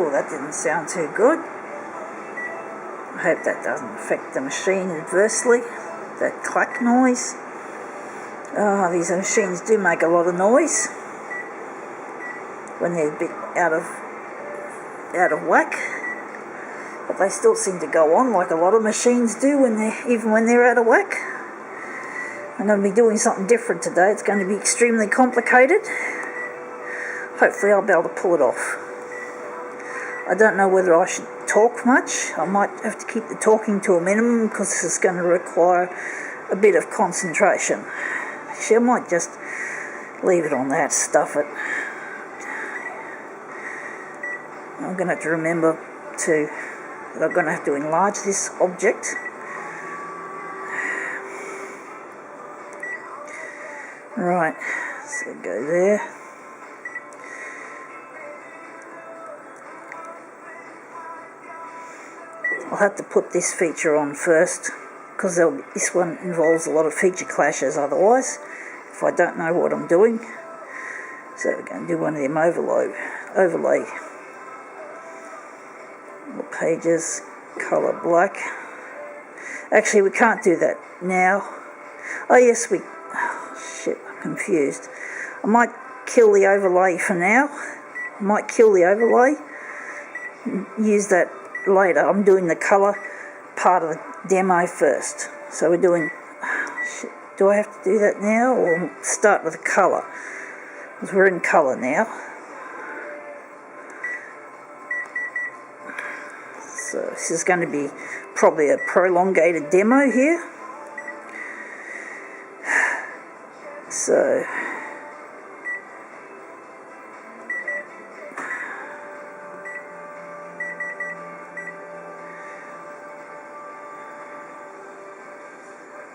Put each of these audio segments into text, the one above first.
Oh, that didn't sound too good. I hope that doesn't affect the machine adversely, that clack noise. Oh, these machines do make a lot of noise when they're a bit out of whack, but they still seem to go on like a lot of machines do even when they're out of whack. I'm going to be doing something different today. It's going to be extremely complicated. Hopefully I'll be able to pull it off. I don't know whether I should talk much. I might have to keep the talking to a minimum because this is going to require a bit of concentration. Actually, I might just leave it on that, stuff it. I'm going to have to remember that I'm going to have to enlarge this object. Right, so go there. I'll have to put this feature on first because this one involves a lot of feature clashes otherwise if I don't know what I'm doing. So we're going to do one of them overlay. Pages, colour black. Actually, we can't do that now. Oh yes, I'm confused. I might kill the overlay for now. Use that later. I'm doing the colour part of the demo first. So we're doing... Do I have to do that now or start with the colour? Because we're in colour now. So this is going to be probably a prolongated demo here. So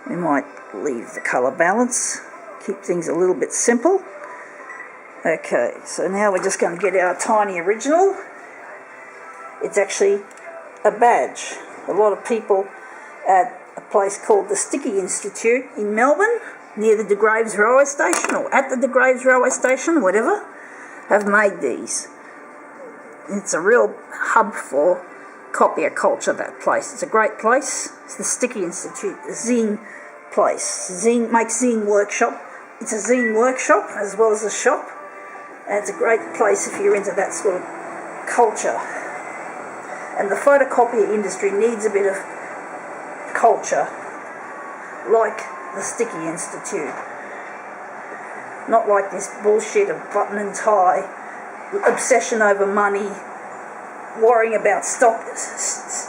we might leave the colour balance, keep things a little bit simple. Okay, so now we're just going to get our tiny original. It's actually a badge. A lot of people at a place called the Sticky Institute in Melbourne, near the De Graves railway station, or at the De Graves railway station, whatever, have made these. It's a real hub for copier culture, that place. It's a great place. It's the Sticky Institute, the zine place. Makes zine workshop. It's a zine workshop as well as a shop, and it's a great place if you're into that sort of culture. And the photocopier industry needs a bit of culture, like the Sticky Institute. Not like this bullshit of button and tie, obsession over money, worrying about stock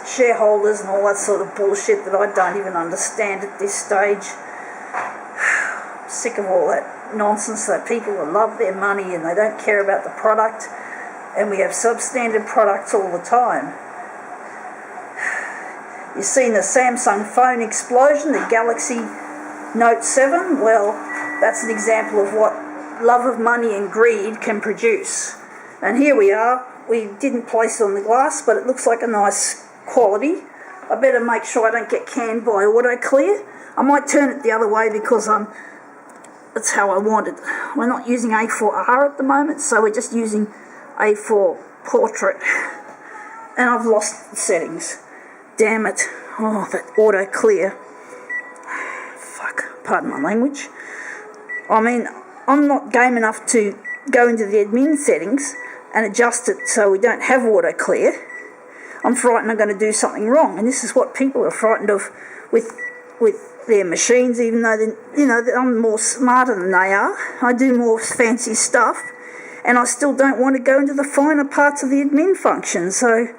shareholders and all that sort of bullshit that I don't even understand at this stage. I'm sick of all that nonsense that people love their money and they don't care about the product, and we have substandard products all the time. You've seen the Samsung phone explosion, the Galaxy Note 7. Well, that's an example of what love of money and greed can produce. And here we are. We didn't place it on the glass, but it looks like a nice quality. I better make sure I don't get canned by AutoClear. I might turn it the other way because that's how I want it. We're not using A4R at the moment, so we're just using A4 Portrait. And I've lost the settings. Damn it. Oh, that AutoClear. Fuck, pardon my language. I mean, I'm not game enough to go into the admin settings and adjust it so we don't have AutoClear. I'm frightened I'm going to do something wrong, and this is what people are frightened of with their machines, even though I'm more smarter than they are. I do more fancy stuff, and I still don't want to go into the finer parts of the admin function, so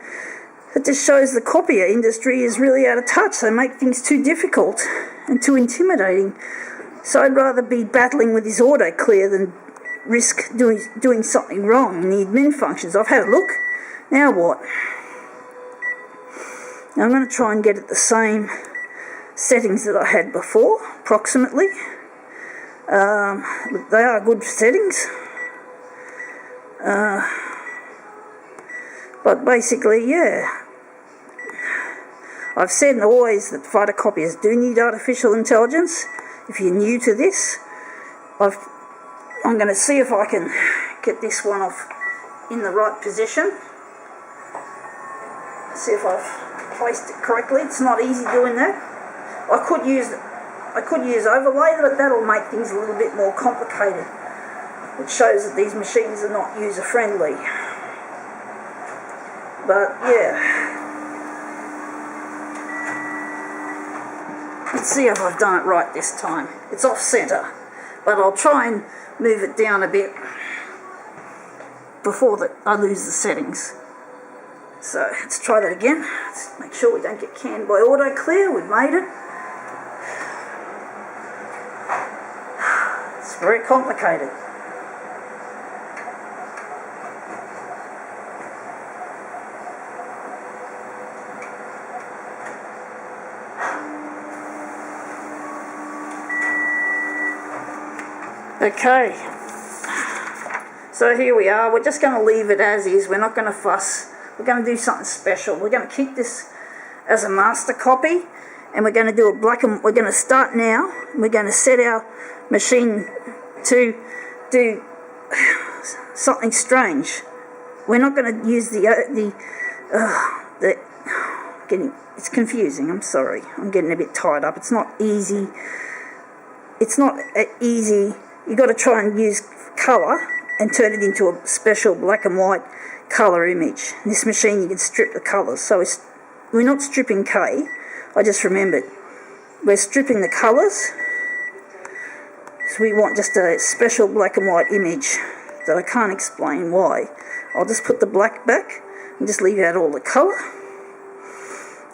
it just shows the copier industry is really out of touch. They make things too difficult and too intimidating. So I'd rather be battling with this AutoClear than risk doing something wrong in the admin functions. I've had a look. Now what? Now I'm going to try and get it the same settings that I had before, approximately. They are good settings. But basically, yeah. I've said always that photocopiers do need artificial intelligence. If you're new to this, I'm going to see if I can get this one off in the right position. See if I've placed it correctly. It's not easy doing that. I could use overlay, but that'll make things a little bit more complicated, which shows that these machines are not user friendly. But yeah, let's see if I've done it right this time. It's off center, but I'll try and move it down a bit before I lose the settings. So let's try that again. Let's make sure we don't get canned by auto clear. We've made it. It's very complicated. Okay, so here we are. We're just going to leave it as is. We're not going to fuss. We're going to do something special. We're going to keep this as a master copy, and we're going to do a black and we're going to start now. We're going to set our machine to do something strange. We're not going to use it's confusing. I'm sorry. I'm getting a bit tied up. It's not easy. It's not easy. You've got to try and use colour and turn it into a special black and white colour image. In this machine you can strip the colours. So we're not stripping K. I just remembered. We're stripping the colours. So we want just a special black and white image that I can't explain why. I'll just put the black back and just leave out all the colour.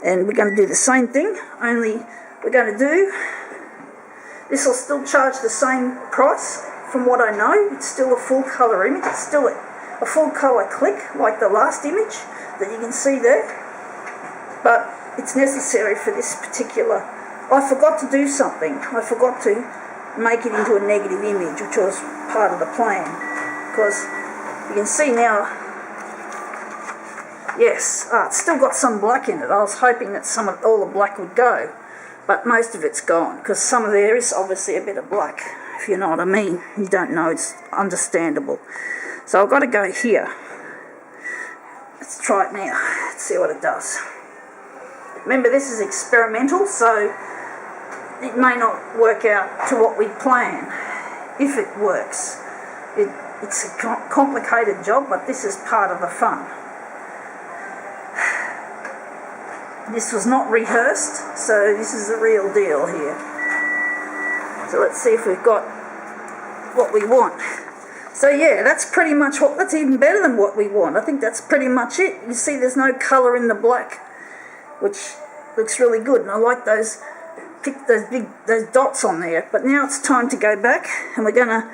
And we're going to do the same thing, only we're going to do... This will still charge the same price from what I know. It's still a full colour image. It's still a full colour click like the last image that you can see there. But it's necessary for this particular... I forgot to do something. I forgot to make it into a negative image, which was part of the plan. Because you can see now... Yes, it's still got some black in it. I was hoping that all the black would go. But most of it's gone, because some of there is obviously a bit of black, if you know what I mean. You don't know, it's understandable. So I've got to go here. Let's try it now. Let's see what it does. Remember, this is experimental, so it may not work out to what we plan, if it works. It's a complicated job, but this is part of the fun. This was not rehearsed, so this is the real deal here. So let's see if we've got what we want. So yeah, that's pretty much that's even better than what we want. I think that's pretty much it. You see there's no colour in the black, which looks really good. And I like those dots on there. But now it's time to go back, and we're gonna,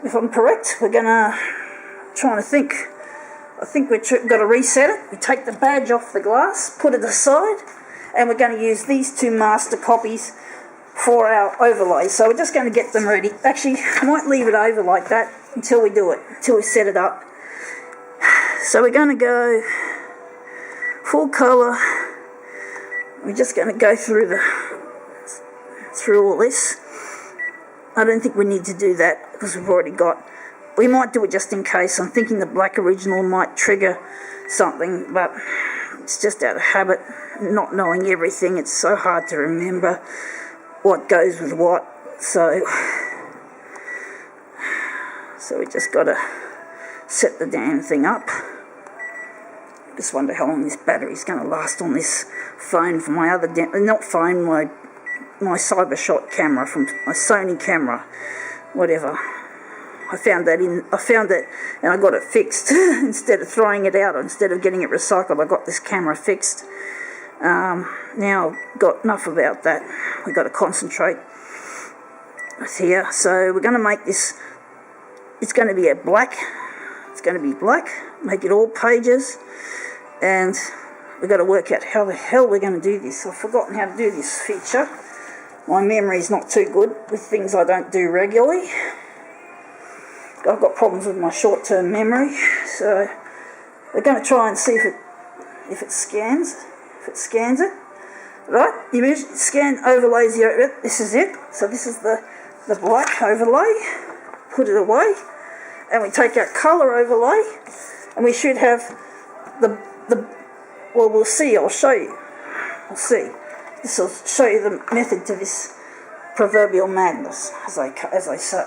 if I'm correct, we're gonna, trying to think. I think we've got to reset it. We take the badge off the glass, put it aside, and we're going to use these two master copies for our overlay. So we're just going to get them ready. Actually, I might leave it over like that until we do it, until we set it up. So we're going to go full colour. We're just going to go through all this. I don't think we need to do that because we've already got... We might do it just in case. I'm thinking the black original might trigger something, but it's just out of habit, not knowing everything. It's so hard to remember what goes with what. So we just got to set the damn thing up. Just wonder how long this battery's going to last on this phone from my other... not phone, my CyberShot camera, from my Sony camera, whatever. I found that and I got it fixed. Instead of throwing it out, instead of getting it recycled, I got this camera fixed. Now I've got enough about that. We've got to concentrate with here. So we're going to make this, it's going to be a black. It's going to be black. Make it all pages. And we've got to work out how the hell we're going to do this. I've forgotten how to do this feature. My memory's not too good with things I don't do regularly. I've got problems with my short-term memory, so we're going to try and see if it scans it. Right, you scan overlays here. This is it. So this is the black overlay. Put it away, and we take our colour overlay, and we should have Well, we'll see. I'll show you. We'll see. This will show you the method to this proverbial madness, as I say.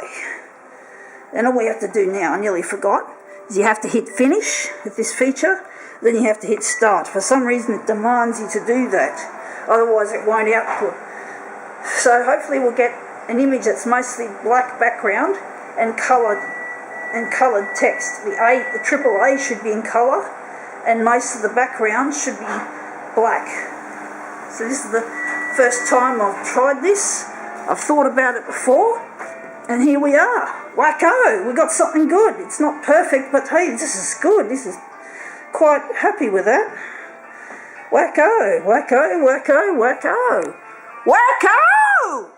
Then all we have to do now, I nearly forgot, is you have to hit finish with this feature, then you have to hit start. For some reason it demands you to do that, otherwise it won't output. So hopefully we'll get an image that's mostly black background and coloured text. The triple A should be in colour, and most of the background should be black. So this is the first time I've tried this. I've thought about it before, and here we are. Wacko! We got something good. It's not perfect, but hey, this is good. This is quite happy with that. Wacko! Wacko! Wacko! Wacko! Wacko!